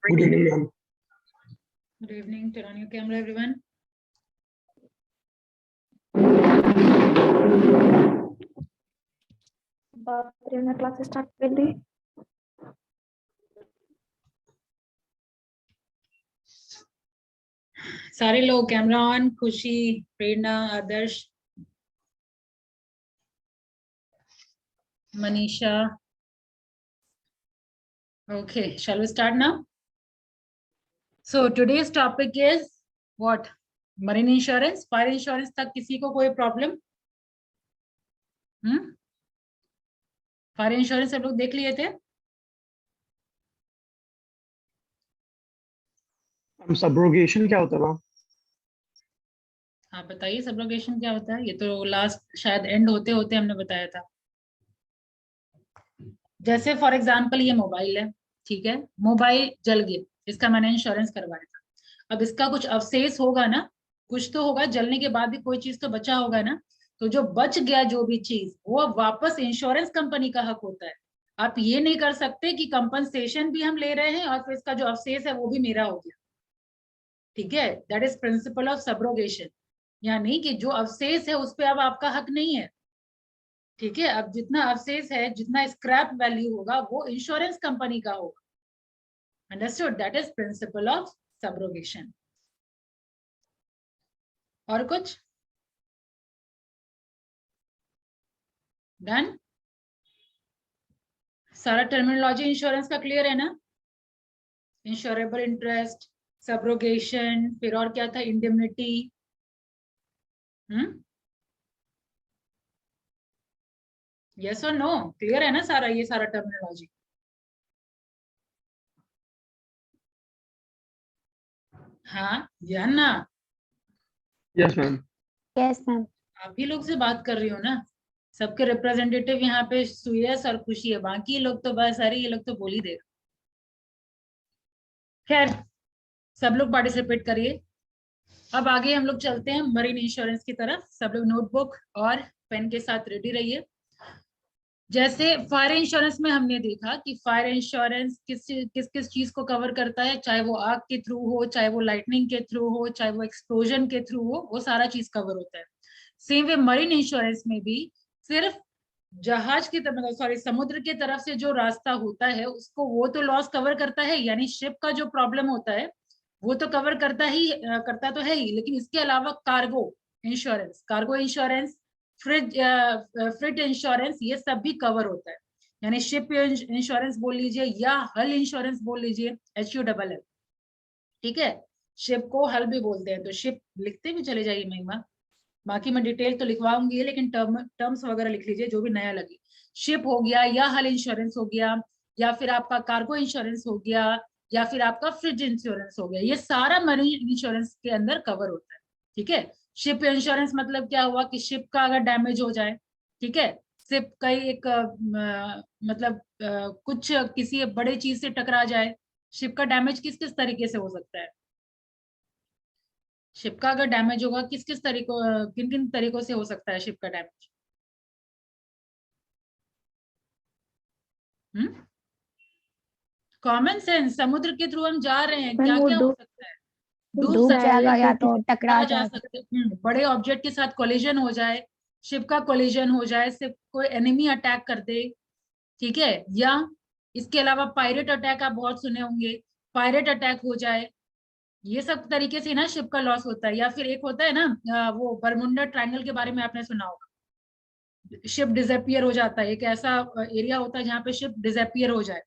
Good evening, ma'am. Good evening. Turn on your camera, everyone. बाप रे, मैं class start कर दी। सारे लोग कैमरा ऑन। खुशी, प्रेरणा, आदर्श, Manisha. Okay, shall we start now? So today's topic is what? Marine insurance, fire insurance तक किसी को कोई प्रॉब्लम? फायर इंश्योरेंस सब लोग देख लिए थे? सब्रोगेशन क्या होता है मैम? आप बताइए सब्रोगेशन क्या होता है? ये तो लास्ट शायद एंड होते होते हमने बताया था। जैसे फॉर एग्जांपल ये मोबाइल है, ठीक है, मोबाइल जल गया, इसका मैंने इंश्योरेंस करवाया था। अब इसका कुछ अवशेष होगा ना, कुछ तो होगा, जलने के बाद भी कोई चीज तो बचा होगा ना, तो जो बच गया जो भी चीज वो वापस इंश्योरेंस कंपनी का हक होता है। आप ये नहीं कर सकते कि कंपनसेशन भी हम ले रहे हैं और फिर इसका जो अवशेष है वो भी मेरा हो गया, ठीक है। That is principle of subrogation, यानी कि जो अवशेष है उस पर अब आपका हक नहीं है, ठीक है। अब जितना अवशेष है, जितना स्क्रैप वैल्यू होगा वो इंश्योरेंस कंपनी का होगा। Understood? That is principle of subrogation. और कुछ? डन? सारा टर्मिनोलॉजी इंश्योरेंस का क्लियर है ना? इंश्योरेबल इंटरेस्ट, सब्रोगेशन, फिर और क्या था, इंडेमनिटी। यस और नो? क्लियर है ना सारा, ये सारा टर्मिनोलॉजी? हाँ या ना? Yes ma'am. Yes ma'am. आप ही लोग से बात कर रही हो ना, सबके रिप्रेजेंटेटिव यहाँ पे सुयस और खुशी है, बाकी लोग तो बस, अरे ये लोग तो बोल ही देगा। खैर, सब लोग पार्टिसिपेट करिए। अब आगे हम लोग चलते हैं मरीन इंश्योरेंस की तरफ। सब लोग नोटबुक और पेन के साथ रेडी रहिए। जैसे फायर इंश्योरेंस में हमने देखा कि फायर इंश्योरेंस किस किस चीज को कवर करता है, चाहे वो आग के थ्रू हो, चाहे वो लाइटनिंग के थ्रू हो, चाहे वो एक्सप्लोजन के थ्रू हो, वो सारा चीज कवर होता है। सेम वे मरीन इंश्योरेंस में भी सिर्फ जहाज की तरफ, सॉरी, समुद्र की तरफ से जो रास्ता होता है उसको वो तो लॉस कवर करता है, यानी शिप का जो प्रॉब्लम होता है वो तो कवर करता तो है ही, लेकिन इसके अलावा कार्गो इंश्योरेंस, फ्रिट इंश्योरेंस, ये सब भी कवर होता है। यानी शिप इंश्योरेंस बोल लीजिए या हल इंश्योरेंस बोल लीजिए, HULL, ठीक है। शिप को हल भी बोलते हैं, तो शिप लिखते भी चले जाइए महिमा, बाकी मैं डिटेल तो लिखवाऊंगी, लेकिन टर्म्स वगैरह लिख लीजिए जो भी नया लगे। शिप हो गया, या हल इंश्योरेंस हो गया, या फिर आपका कार्गो इंश्योरेंस हो गया, या फिर आपका फ्रिज इंश्योरेंस हो गया, ये सारा मरीन इंश्योरेंस के अंदर कवर होता है, ठीक है। शिप इंश्योरेंस मतलब क्या हुआ कि शिप का अगर डैमेज हो जाए, ठीक है, शिप का एक मतलब कुछ किसी बड़े चीज से टकरा जाए, शिप का डैमेज किस किस तरीके से हो सकता है? शिप का अगर डैमेज होगा किस किस तरीकों, किन किन तरीकों से हो सकता है शिप का डैमेज? कॉमन सेंस, समुद्र के थ्रू हम जा रहे हैं, क्या क्या हो सकता है? डूब जाएगा या तो टकरा जा सकते हैं, बड़े ऑब्जेक्ट के साथ कोलिजन हो जाए, शिप का कोलिजन हो जाए, शिप कोई एनिमी अटैक कर दे, ठीक है। या इसके अलावा पायरेट अटैक आप बहुत सुने होंगे, पायरेट अटैक हो जाए, ये सब तरीके से ना शिप का लॉस होता है। या फिर एक होता है ना, वो बरमुंडा ट्रायंगल के बारे में आपने सुना होगा, शिप डिसअपियर हो जाता है, एक ऐसा एरिया होता है जहाँ पे शिप डिसअपियर हो जाए,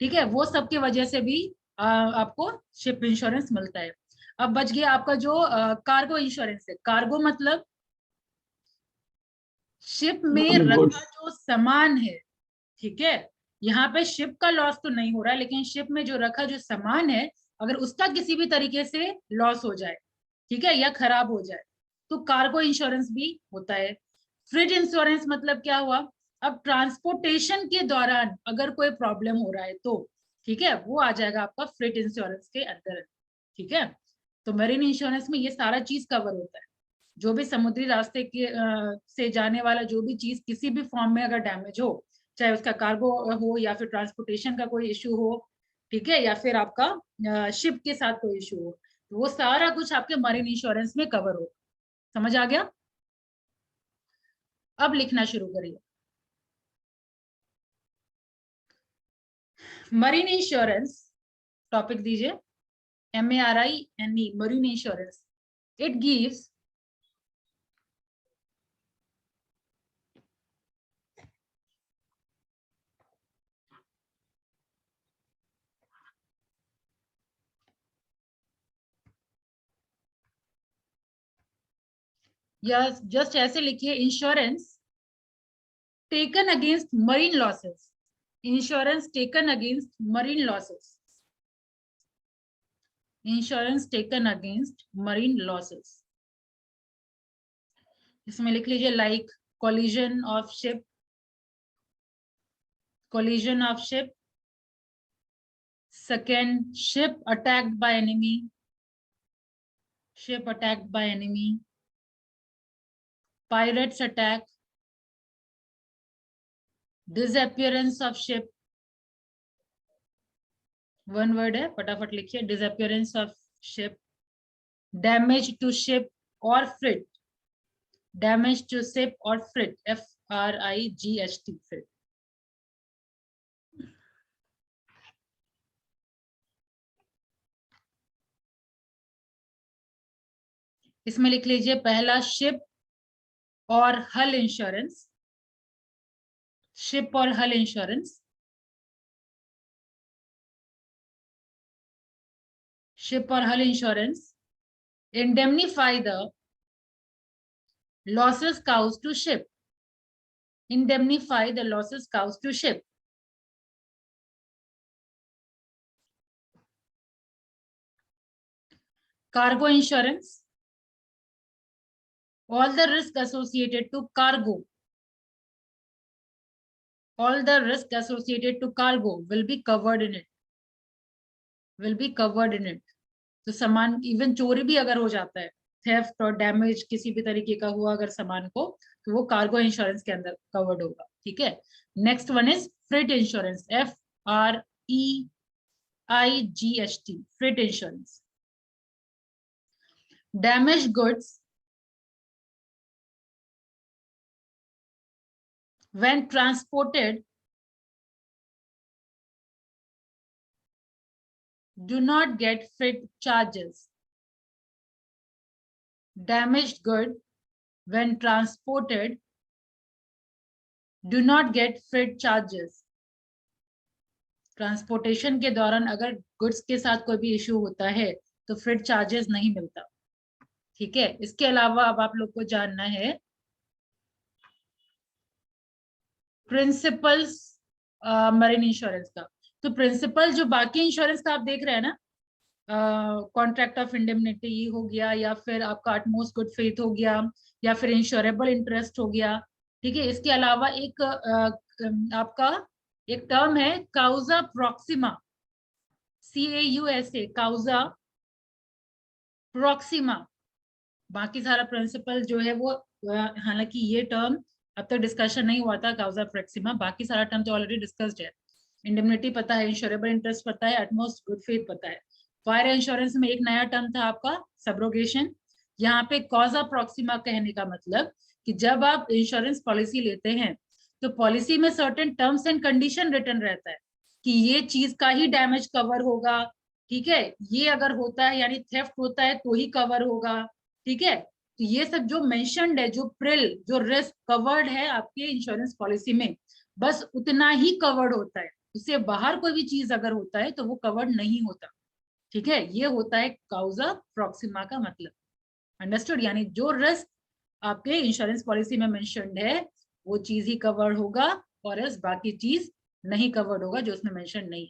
ठीक है, वो सब की वजह से भी आपको शिप इंश्योरेंस मिलता है। अब बच गया आपका जो कार्गो इंश्योरेंस है। कार्गो मतलब शिप में रखा जो सामान है, ठीक है। यहाँ पे शिप का लॉस तो नहीं हो रहा है, लेकिन शिप में जो रखा जो सामान है, अगर उसका किसी भी तरीके से लॉस हो जाए, ठीक है, या खराब हो जाए, तो कार्गो इंश्योरेंस भी होता है। फ्रिज इंश्योरेंस मतलब क्या हुआ? अब ट्रांसपोर्टेशन के दौरान अगर कोई प्रॉब्लम हो रहा है तो, ठीक है, वो आ जाएगा आपका फ्रिज इंश्योरेंस के अंदर, ठीक है। तो मरीन इंश्योरेंस में ये सारा चीज कवर होता है। जो भी समुद्री रास्ते के से जाने वाला जो भी चीज किसी भी फॉर्म में अगर डैमेज हो, चाहे उसका कार्गो हो या फिर ट्रांसपोर्टेशन का कोई इश्यू हो, ठीक है, या फिर आपका शिप के साथ कोई इशू हो, तो वो सारा कुछ आपके मरीन इंश्योरेंस में कवर हो। समझ आ गया? अब लिखना शुरू करिए। मरीन इंश्योरेंस टॉपिक दीजिए, MARINE, marine insurance. It gives या जस्ट ऐसे लिखिए, insurance taken against marine losses, insurance taken against marine losses, insurance taken against marine losses. इसमें लिख लीजिए like collision of ship, collision of ship, second ship attacked by enemy, ship attacked by enemy, pirates attack, disappearance of ship, one word है, फटाफट लिखिए, disappearance of ship, damage to ship or freight, damage to ship or freight, FRIGHT, freight। इसमें लिख लीजिए पहला ship और हल insurance, ship और हल insurance, ship or hull insurance indemnify the losses caused to ship, indemnify the losses caused to ship। cargo insurance, all the risk associated to cargo, all the risk associated to cargo will be covered in it, will be covered in it। तो सामान even चोरी भी अगर हो जाता है, theft और damage किसी भी तरीके का हुआ अगर सामान को, तो वो कार्गो इंश्योरेंस के अंदर कवर्ड होगा। ठीक है, next one is freight insurance, FREIGHT, freight insurance. Damage goods when transported do not get freight charges, damaged good when transported do not get freight charges। Transportation के दौरान अगर गुड्स के साथ कोई भी इश्यू होता है तो फ्रेट चार्जेस नहीं मिलता। ठीक है, इसके अलावा अब आप लोग को जानना है प्रिंसिपल्स मरीन इंश्योरेंस का। तो प्रिंसिपल जो बाकी इंश्योरेंस का आप देख रहे हैं ना, कॉन्ट्रैक्ट ऑफ इंडेमनिटी हो गया, या फिर आपका अटमोस्ट गुड फेथ हो गया, या फिर इंश्योरेबल इंटरेस्ट हो गया। ठीक है, इसके अलावा एक आपका एक टर्म है काउजा प्रॉक्सिमा, CAUSA, काउजा प्रॉक्सिमा। बाकी सारा प्रिंसिपल जो है वो, हालांकि ये टर्म अब तक डिस्कशन नहीं हुआ था, काउजा प्रॉक्सिमा, बाकी सारा टर्म तो ऑलरेडी डिस्कस्ड है। इंडेमनिटी पता है, इंश्योरेबल इंटरेस्ट पता है, अटमोस्ट गुड फेथ पता है। फायर इंश्योरेंस में एक नया टर्म था आपका सब्रोगेशन। यहाँ पे कॉजा प्रॉक्सिमा कहने का मतलब कि जब आप इंश्योरेंस पॉलिसी लेते हैं तो पॉलिसी में certain terms and condition written रहता है कि ये चीज का ही डैमेज कवर होगा। ठीक है, ये अगर होता है यानी थेफ्ट होता है तो ही कवर होगा। ठीक है, तो ये सब जो मेंशन्ड है, जो प्रिल, जो रिस्क कवर्ड है आपके इंश्योरेंस पॉलिसी में, बस उतना ही कवर्ड होता है। उससे बाहर कोई भी चीज अगर होता है तो वो कवर्ड नहीं होता। ठीक है, ये होता है काउजा प्रॉक्सिमा का मतलब। अंडरस्टूड? यानी जो रिस्क आपके इंश्योरेंस पॉलिसी में मेंशन्ड है वो चीज ही कवर्ड होगा, और इस बाकी चीज नहीं कवर्ड होगा जो उसमें मेंशन नहीं।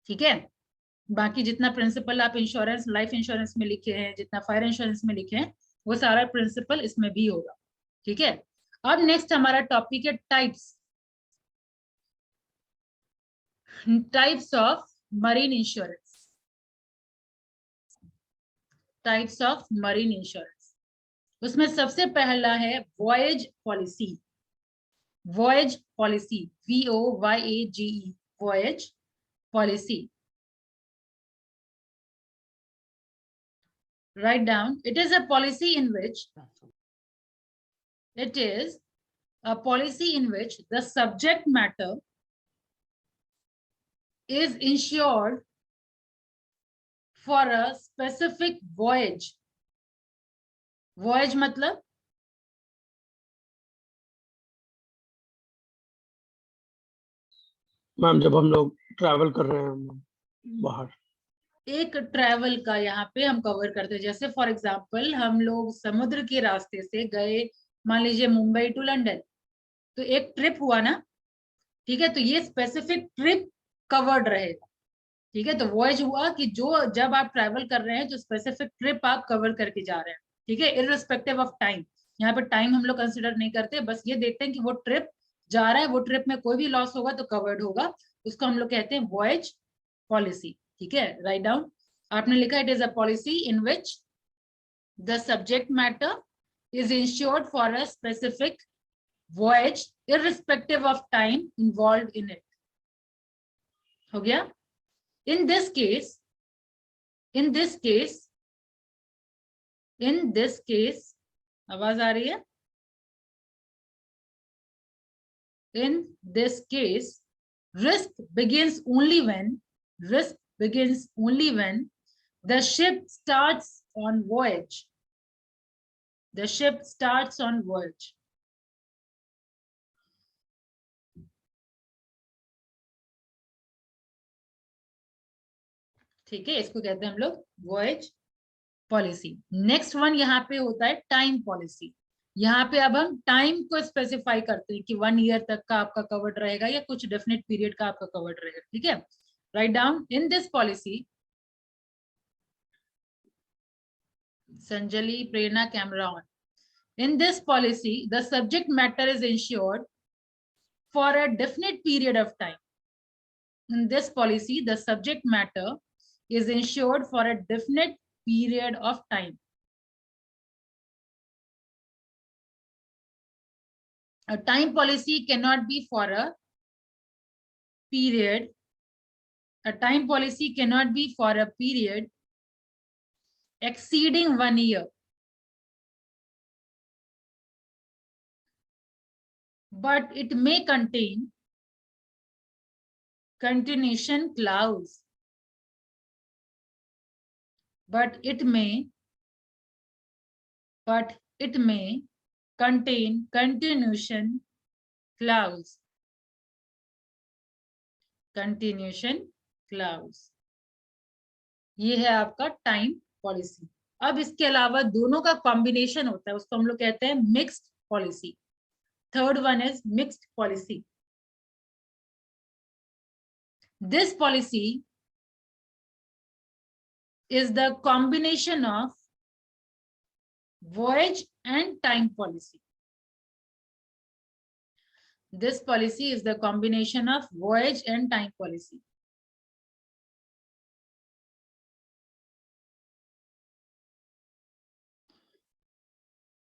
ठीक है, बाकी जितना प्रिंसिपल आप इंश्योरेंस, लाइफ इंश्योरेंस में लिखे हैं, जितना फायर इंश्योरेंस में लिखे हैं, वो सारा प्रिंसिपल इसमें भी होगा। ठीक है, अब नेक्स्ट हमारा टॉपिक है types, types of marine insurance, types of marine insurance. उसमें सबसे पहला है voyage policy, voyage policy, VOYAGE, voyage policy. write down, it is a policy in which the subject matter is insured for a specific voyage. Voyage मतलब ma'am जब हम लोग travel कर रहे हैं बाहर, एक ट्रैवल का यहाँ पे हम कवर करते हैं। जैसे फॉर एग्जांपल हम लोग समुद्र के रास्ते से गए, मान लीजिए मुंबई टू लंदन, तो एक ट्रिप हुआ ना, ठीक है, तो ये स्पेसिफिक ट्रिप कवर्ड रहेगा। ठीक है, तो वॉयज हुआ कि जो जब आप ट्रैवल कर रहे हैं जो स्पेसिफिक ट्रिप आप कवर करके जा रहे हैं। ठीक है, इररिस्पेक्टिव ऑफ टाइम, यहाँ पे टाइम हम लोग कंसिडर नहीं करते, बस ये देखते हैं कि वो ट्रिप जा रहा है, वो ट्रिप में कोई भी लॉस होगा तो कवर्ड होगा, उसको हम लोग कहते हैं वॉयज पॉलिसी। ठीक है, राइट डाउन। आपने लिखा it is a policy in which the subject matter is insured for a specific voyage irrespective of time involve in it. हो गया। In this case, आवाज आ रही है? In this case, risk begins only when the ship starts on voyage. The ship starts on voyage. ठीक है, इसको कहते हैं हम लोग वॉयज पॉलिसी। नेक्स्ट वन यहाँ पे होता है टाइम पॉलिसी। यहाँ पे अब हम टाइम को स्पेसिफाई करते हैं कि 1 ईयर तक का आपका कवर्ड रहेगा या कुछ डेफिनेट पीरियड का आपका कवर्ड रहेगा। ठीक है, write down, in this policy, Sanjali, Prerna, camera on. In this policy, the subject matter is insured for a definite period of time. In this policy, the subject matter is insured for a definite period of time. A time policy cannot be for a period. A time policy cannot be for a period exceeding 1 year. But it may contain continuation clause. But it may contain continuation clause. Continuation clause. ये है आपका time policy. अब इसके अलावा दोनों का combination होता है, उसको हम लोग कहते हैं mixed policy. Third one is mixed policy. This policy is the combination of voyage and time policy. This policy is the combination of voyage and time policy.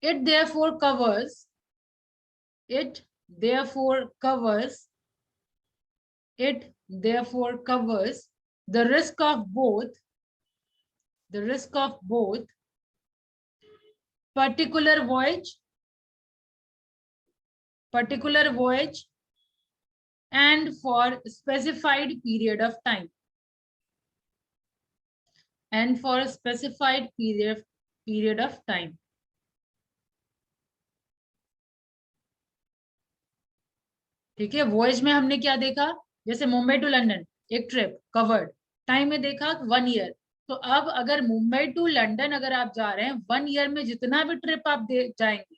It therefore covers the risk of both particular voyage and for specified period of time. ठीक है, voyage में हमने क्या देखा, जैसे Mumbai to London एक trip covered, time में देखा 1 ईयर। तो अब अगर मुंबई टू लंदन अगर आप जा रहे हैं 1 ईयर में जितना भी ट्रिप आप जाएंगे,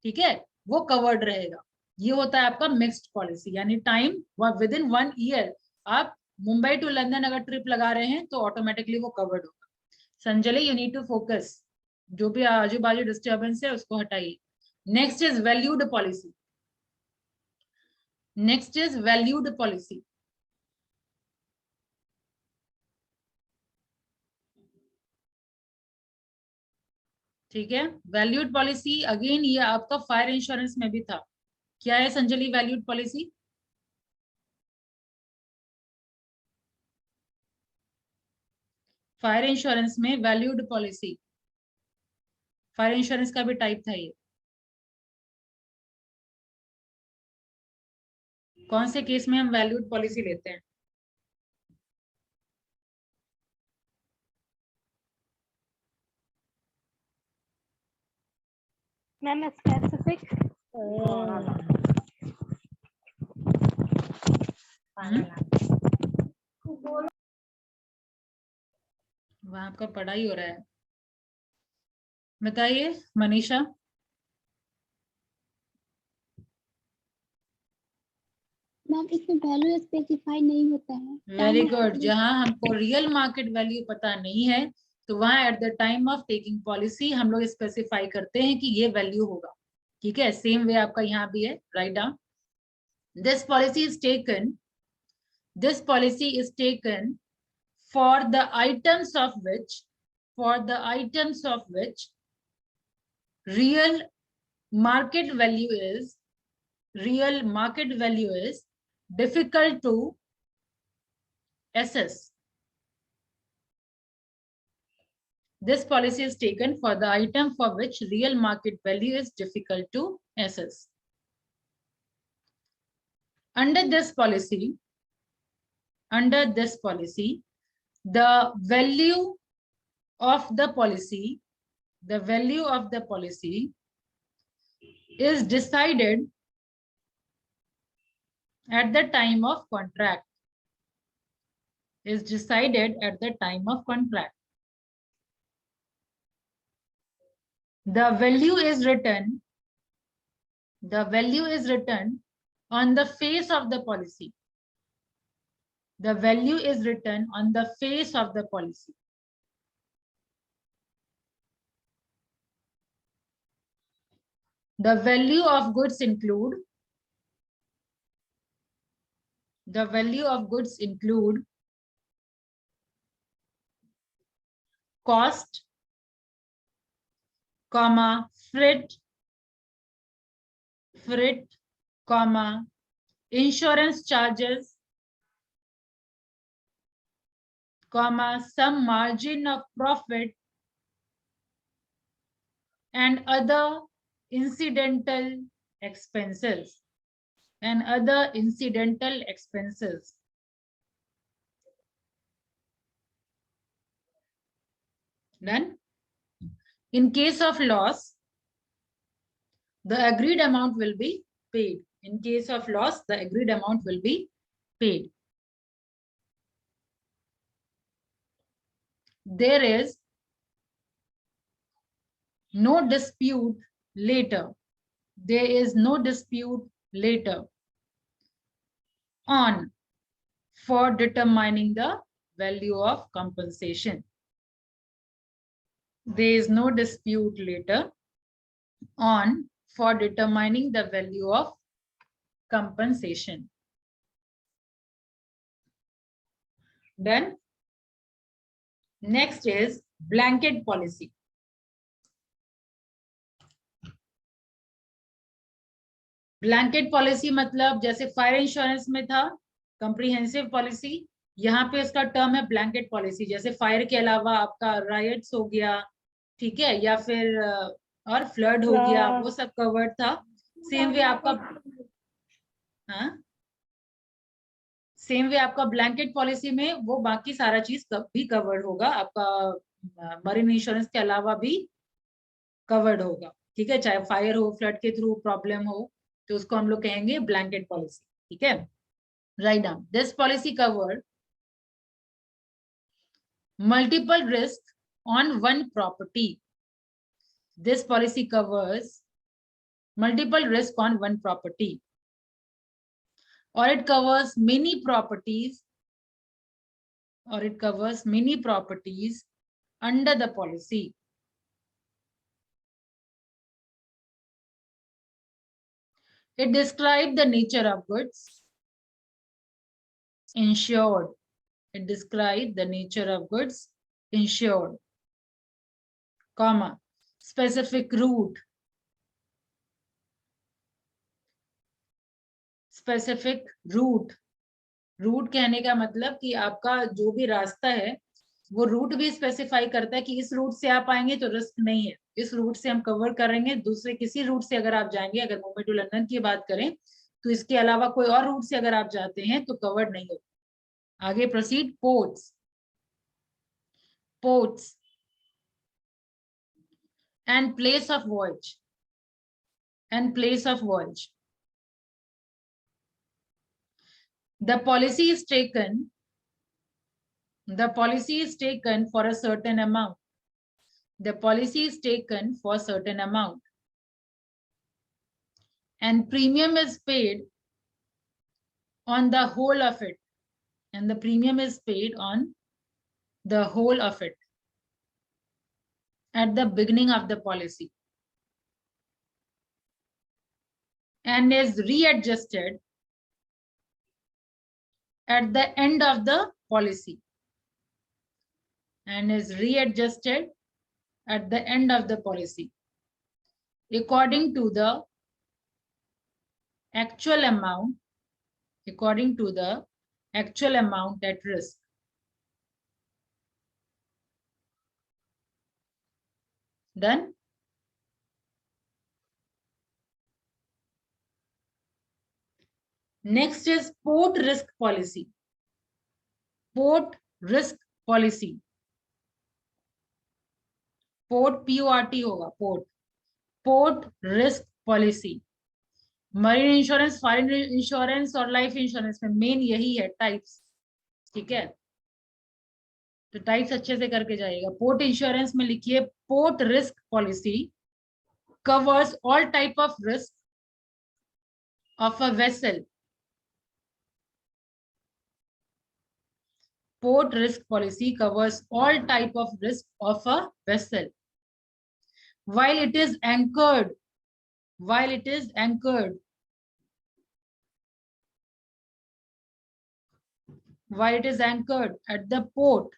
ठीक है, वो कवर्ड रहेगा। ये होता है आपका मिक्स्ड पॉलिसी, यानी टाइम विद इन 1 ईयर आप मुंबई टू लंदन अगर ट्रिप लगा रहे हैं तो ऑटोमेटिकली वो कवर्ड होगा। Sanjali, you need to focus, जो भी आजू बाजू डिस्टर्बेंस है उसको हटाइए। Next is valued policy. Next is valued policy. ठीक है, वैल्यूड पॉलिसी अगेन ये आपका फायर इंश्योरेंस में भी था। क्या है Sanjali valued policy? Fire insurance में वैल्यूड पॉलिसी फायर इंश्योरेंस का भी टाइप था ये। कौन से केस में हम वैल्यूड पॉलिसी लेते हैं? मैम स्पेसिफिक वहां आपका पढ़ाई हो रहा है। बताइए मनीषा। मैम इसमें वैल्यू स्पेसिफाई नहीं होता है। Very good. जहां हमको रियल मार्केट वैल्यू पता नहीं है तो वहां at the time of taking policy हम लोग स्पेसिफाई करते हैं कि ये वैल्यू होगा। ठीक है, सेम वे आपका यहाँ भी है। Write down this policy is taken, this policy is taken for the items of which, for the items of which real market value is, real market value is difficult to assess. This policy is taken for the item for which real market value is difficult to assess. Under this policy, the value of the policy, the value of the policy is decided at the time of contract, is decided at the time of contract. The value is written, the value is written on the face of the policy. The value is written on the face of the policy. The value of goods include, the value of goods include cost, comma, freight, comma, insurance charges, comma, some margin of profit and other incidental expenses, and other incidental expenses. Done. In case of loss, the agreed amount will be paid. In case of loss, the agreed amount will be paid. There is no dispute later. There is no dispute later on for determining the value of compensation. There is no dispute later on for determining the value of compensation. Then next is blanket policy. Blanket policy मतलब जैसे fire insurance में था comprehensive policy, यहाँ पे इसका term है blanket policy. जैसे fire के अलावा आपका रायट्स हो गया, ठीक है, या फिर और फ्लड हो गया, वो सब कवर्ड था। सेम वे आपका, हाँ, सेम वे आपका ब्लैंकेट पॉलिसी में वो बाकी सारा चीज भी कवर्ड होगा, आपका मरीन इंश्योरेंस के अलावा भी कवर्ड होगा। ठीक है, चाहे फायर हो, फ्लड के थ्रू प्रॉब्लम हो, तो उसको हम लोग कहेंगे ब्लैंकेट पॉलिसी। ठीक है, write down this policy covered multiple risk on one property. This policy covers multiple risk on one property, or it covers many properties, or it covers many properties under the policy. It describes the nature of goods insured. It describes the nature of goods insured, comma, specific route, specific route. Route कहने का मतलब कि आपका जो भी रास्ता है वो रूट भी स्पेसिफाई करता है कि इस रूट से आप आएंगे तो रिस्क नहीं है, इस रूट से हम कवर करेंगे, दूसरे किसी रूट से अगर आप जाएंगे, अगर मुंबई टू लंदन की बात करें तो इसके अलावा कोई और रूट से अगर आप जाते हैं तो कवर्ड नहीं होगा। आगे proceed. Ports, ports and place of voyage, and place of voyage. The policy is taken for a certain amount. The policy is taken for certain amount, and premium is paid on the whole of it, and the premium is paid on the whole of it at the beginning of the policy, and is readjusted at the end of the policy, and is readjusted at the end of the policy according to the actual amount, according to the actual amount at risk. Done? Next is port risk policy. Port risk policy. Port PORT होगा, port. Port risk policy. Marine insurance, foreign insurance और life insurance में main यही है types, ठीक है? तो types अच्छे से करके जाइएगा। पोर्ट इंश्योरेंस में लिखिए port risk policy covers all type of risk of a vessel. Port risk policy covers all type of risk of a vessel while it is anchored, while it is anchored, while it is anchored at the port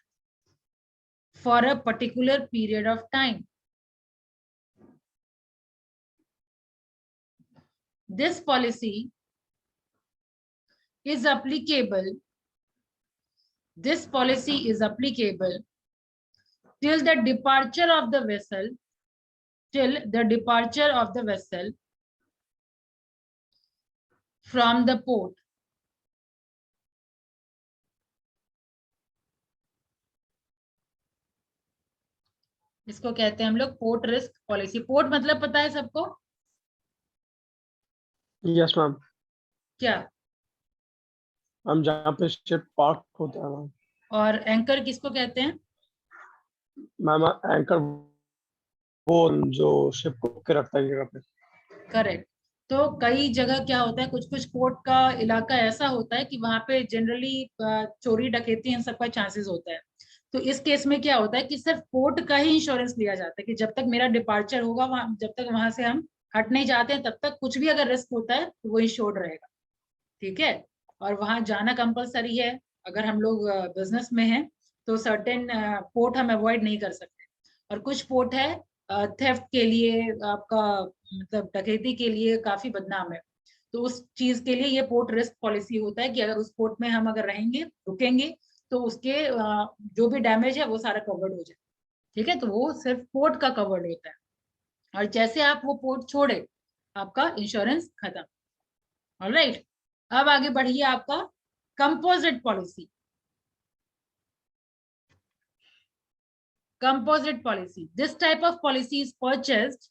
for a particular period of time. This policy is applicable, this policy is applicable till the departure of the vessel, till the departure of the vessel from the port. इसको कहते हैं हम लोग port risk policy. Port मतलब पता है सबको? Yes ma'am. क्या? हम जहाँ पे शिप पार्क होता है मैम। और एंकर किसको कहते हैं? मैम एंकर वो जो शिप को के रखता है जगह पे। करेक्ट। तो कई जगह क्या होता है, कुछ कुछ पोर्ट का इलाका ऐसा होता है कि वहां पे जनरली चोरी डकैती इन सबका चांसेस होता है। तो इस केस में क्या होता है कि सिर्फ पोर्ट का ही इंश्योरेंस लिया जाता है कि जब तक मेरा डिपार्चर होगा, वहां जब तक वहां से हम हट नहीं जाते हैं, तब तक कुछ भी अगर रिस्क होता है तो वो इंश्योर्ड रहेगा, ठीक है? और वहां जाना कंपलसरी है। अगर हम लोग बिजनेस में हैं तो सर्टेन पोर्ट हम अवॉइड नहीं कर सकते, और कुछ पोर्ट है थेफ्ट के लिए, आपका मतलब डकैती के लिए काफी बदनाम है। तो उस चीज के लिए ये पोर्ट रिस्क पॉलिसी होता है कि अगर उस पोर्ट में हम अगर रहेंगे, रुकेंगे, तो उसके जो भी डैमेज है वो सारा कवर्ड हो जाए, ठीक है? तो वो सिर्फ पोर्ट का कवर्ड होता है, और जैसे आप वो पोर्ट छोड़े आपका इंश्योरेंस खत्म। ऑलराइट, अब आगे बढ़िए आपका composite policy. Composite policy. This type of policy is purchased.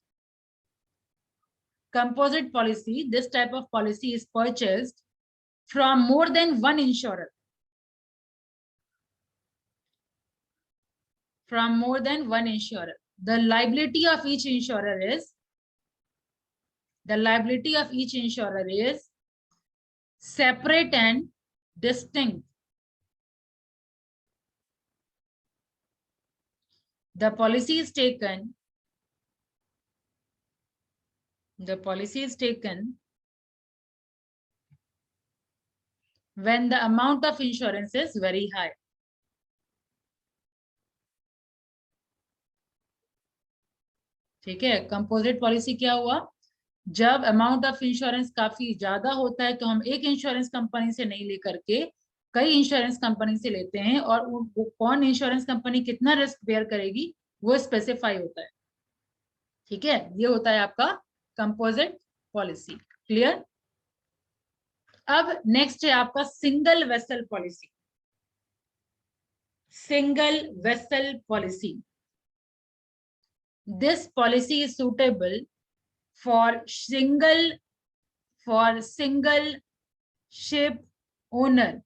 Composite policy. This type of policy is purchased from more than one insurer. From more than one insurer. The liability of each insurer is. The liability of each insurer is separate and distinct. The policy is taken. The policy is taken when the amount of insurance is very high. ठीक है? Composite policy क्या हुआ? जब amount of insurance काफी ज्यादा होता है तो हम एक इंश्योरेंस कंपनी से नहीं लेकर के कई इंश्योरेंस कंपनी से लेते हैं और वो कौन इंश्योरेंस कंपनी कितना रिस्क बेयर करेगी वो स्पेसिफाई होता है। ठीक है, ये होता है आपका कंपोजिट पॉलिसी। क्लियर? अब नेक्स्ट है आपका single vessel policy. Single vessel policy, this policy is suitable for single ship owner.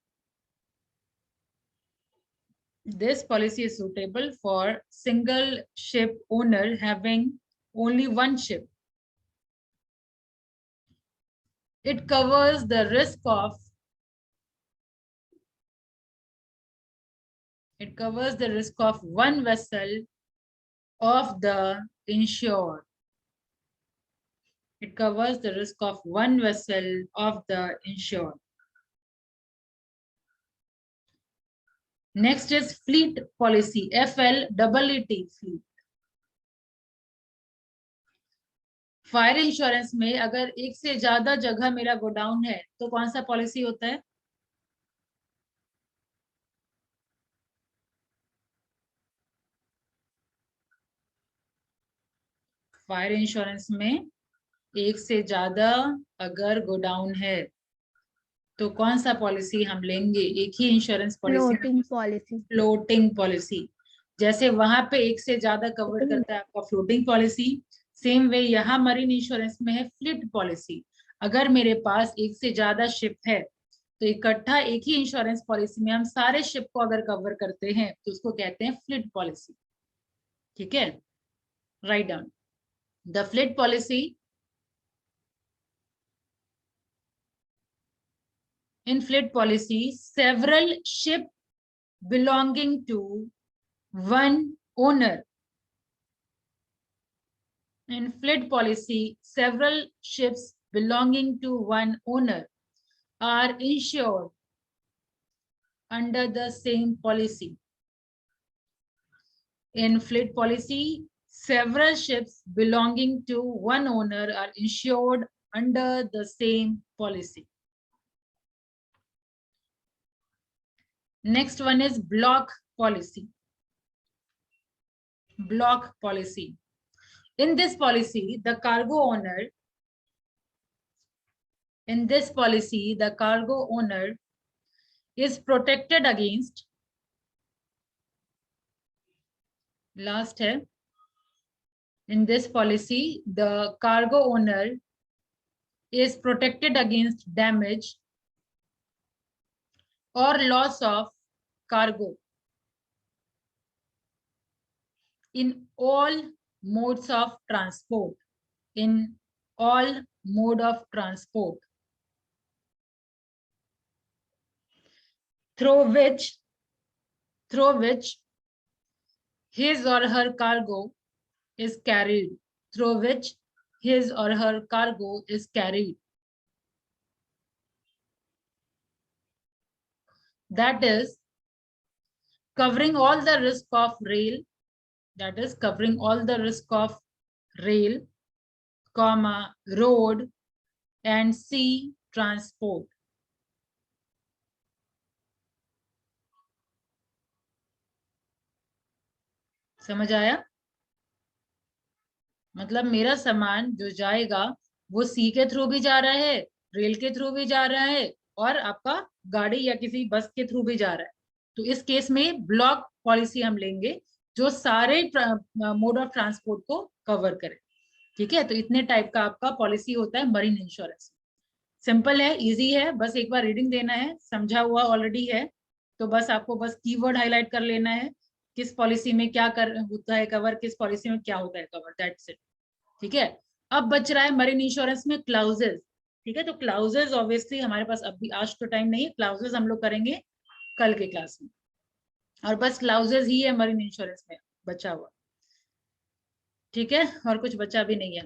This policy is suitable for single ship owner having only one ship. It covers the risk of one vessel of the insured. It covers the risk of one vessel of the insured. Next is fleet policy, FLEET, fleet. Fire insurance में अगर एक से ज्यादा जगह मेरा godown है तो कौन सा पॉलिसी होता है? फायर इंश्योरेंस में एक से ज्यादा अगर गोडाउन है तो कौन सा पॉलिसी हम लेंगे? एक ही इंश्योरेंस पॉलिसी, फ्लोटिंग पॉलिसी। जैसे वहां पे एक से ज्यादा कवर करता है आपका फ्लोटिंग पॉलिसी, सेम वे यहाँ मरीन इंश्योरेंस में है फ्लीट पॉलिसी। अगर मेरे पास एक से ज्यादा शिप है तो इकट्ठा एक ही इंश्योरेंस पॉलिसी में हम सारे शिप को अगर कवर करते हैं तो उसको कहते हैं फ्लीट पॉलिसी। ठीक है, write down the fleet policy. In fleet policy, several ships belonging to one owner. In fleet policy, several ships belonging to one owner are insured under the same policy. In fleet policy, several ships belonging to one owner are insured under the same policy. Next one is block policy. Block policy. In this policy, the cargo owner is protected against, last है, in this policy, the cargo owner is protected against damage or loss of cargo in all modes of transport, in all mode of transport through which his or her cargo is carried, through which his or her cargo is carried. That is covering all the risk of rail, comma, road and sea transport. समझ आया? मतलब मेरा सामान जो जाएगा वो सी के through भी जा रहा है, रेल के थ्रू भी जा रहा है और आपका गाड़ी या किसी बस के थ्रू भी जा रहा है। तो इस केस में ब्लॉक पॉलिसी हम लेंगे जो सारे मोड ऑफ ट्रांसपोर्ट को कवर करे। ठीक है, तो इतने टाइप का आपका पॉलिसी होता है मरीन इंश्योरेंस। सिंपल है, इजी है, बस एक बार रीडिंग देना है, समझा हुआ ऑलरेडी है, तो बस आपको बस कीवर्ड हाईलाइट कर लेना है, किस पॉलिसी में क्या होता है कवर, किस पॉलिसी में क्या होता है कवर, दैट्स इट। ठीक है, अब बच रहा है मरीन इंश्योरेंस में क्लाउजेस। ठीक है, तो क्लाउजेस ऑब्वियसली हमारे पास अभी आज तो टाइम नहीं है, क्लाउजेस हम लोग करेंगे कल के क्लास में, और बस क्लाउजेस ही है मरीन इंश्योरेंस में बचा हुआ। ठीक है, और कुछ बचा भी नहीं है।